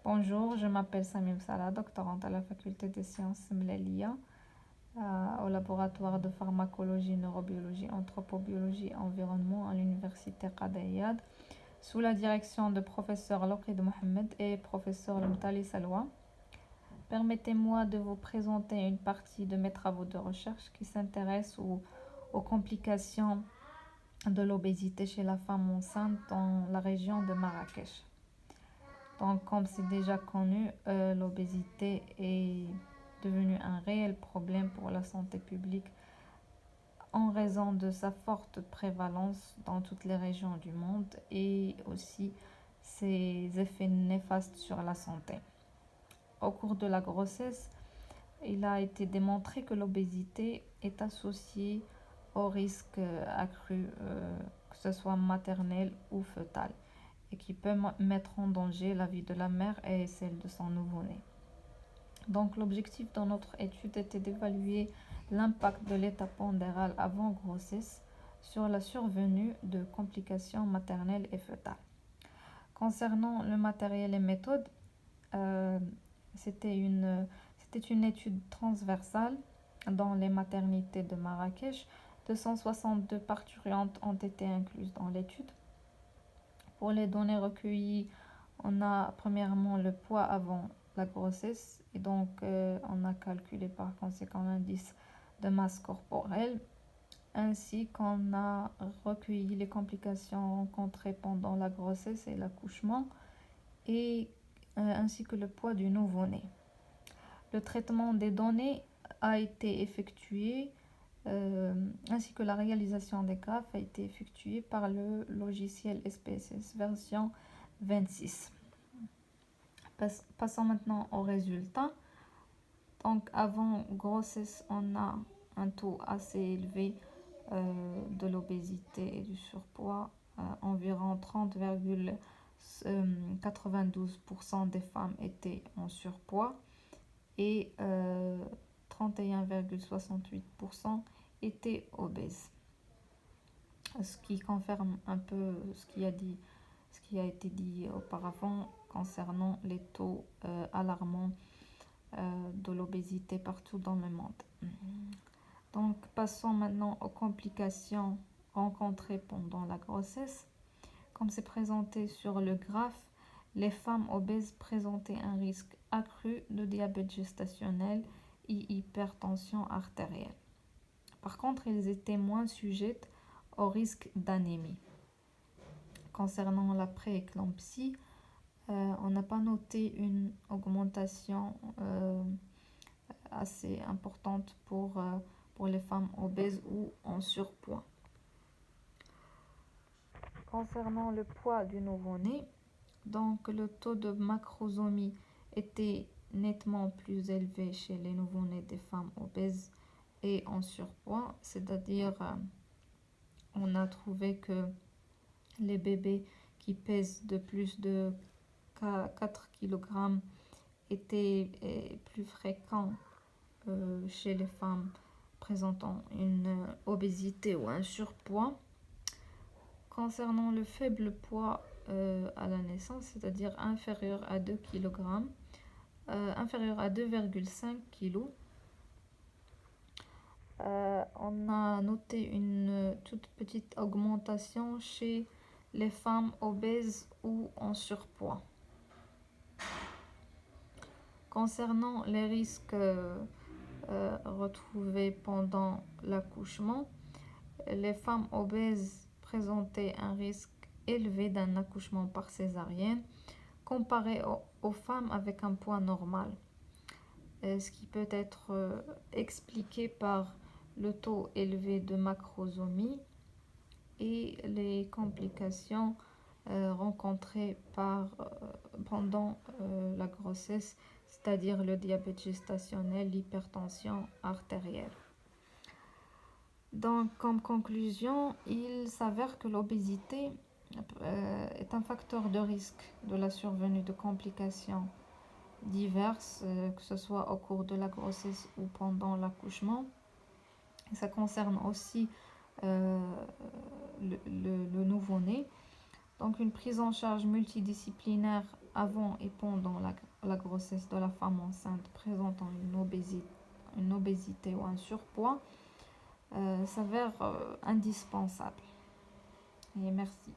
Bonjour, je m'appelle Samim Salah, doctorante à la faculté des sciences Mlelia, au laboratoire de pharmacologie, neurobiologie, anthropobiologie et environnement à l'université Qadayad, sous la direction de professeur Lokrid Mohamed et professeur Mtali Salwa. Permettez-moi de vous présenter une partie de mes travaux de recherche qui s'intéressent aux complications de l'obésité chez la femme enceinte dans la région de Marrakech. Donc, comme c'est déjà connu, l'obésité est devenue un réel problème pour la santé publique en raison de sa forte prévalence dans toutes les régions du monde et aussi ses effets néfastes sur la santé. Au cours de la grossesse, il a été démontré que l'obésité est associée au risque accru, que ce soit maternel ou fœtal, et qui peut mettre en danger la vie de la mère et celle de son nouveau-né. Donc l'objectif dans notre étude était d'évaluer l'impact de l'état pondéral avant grossesse sur la survenue de complications maternelles et fœtales. Concernant le matériel et méthode, euh, c'était une, c'était une étude transversale dans les maternités de Marrakech. 262 parturientes ont été incluses dans l'étude. Pour les données recueillies, on a premièrement le poids avant la grossesse et donc on a calculé par conséquent l'indice de masse corporelle ainsi qu'on a recueilli les complications rencontrées pendant la grossesse et l'accouchement et ainsi que le poids du nouveau-né. Le traitement des données a été effectué ainsi que la réalisation des graphes a été effectuée par le logiciel SPSS version 26. Passons maintenant aux résultats. Donc avant grossesse, on a un taux assez élevé de l'obésité et du surpoids. Environ 30,92% des femmes étaient en surpoids et 31,68% étaient obèses. Ce qui confirme un peu ce qui a été dit auparavant concernant les taux alarmants de l'obésité partout dans le monde. Donc, passons maintenant aux complications rencontrées pendant la grossesse. Comme c'est présenté sur le graphe, les femmes obèses présentaient un risque accru de diabète gestationnel et hypertension artérielle. Par contre, elles étaient moins sujettes au risque d'anémie. Concernant la prééclampsie, on n'a pas noté une augmentation assez importante pour les femmes obèses ou en surpoids. Concernant le poids du nouveau-né, donc le taux de macrosomie était nettement plus élevé chez les nouveau-nés des femmes obèses et en surpoids, c'est-à-dire on a trouvé que les bébés qui pèsent de plus de 4 kg étaient plus fréquents chez les femmes présentant une obésité ou un surpoids. Concernant le faible poids à la naissance, c'est-à-dire inférieur à 2 kg, inférieur à 2,5 kg, on a noté une toute petite augmentation chez les femmes obèses ou en surpoids. Concernant les risques retrouvés pendant l'accouchement, les femmes obèses présentaient un risque élevé d'un accouchement par césarienne comparé aux femmes avec un poids normal, ce qui peut être expliqué par le taux élevé de macrosomie et les complications rencontrées pendant la grossesse, c'est-à-dire le diabète gestationnel, l'hypertension artérielle. Donc, comme conclusion, il s'avère que l'obésité est un facteur de risque de la survenue de complications diverses, que ce soit au cours de la grossesse ou pendant l'accouchement. Ça concerne aussi le nouveau-né. Donc une prise en charge multidisciplinaire avant et pendant la grossesse de la femme enceinte présentant une obésité ou un surpoids s'avère indispensable. Et merci.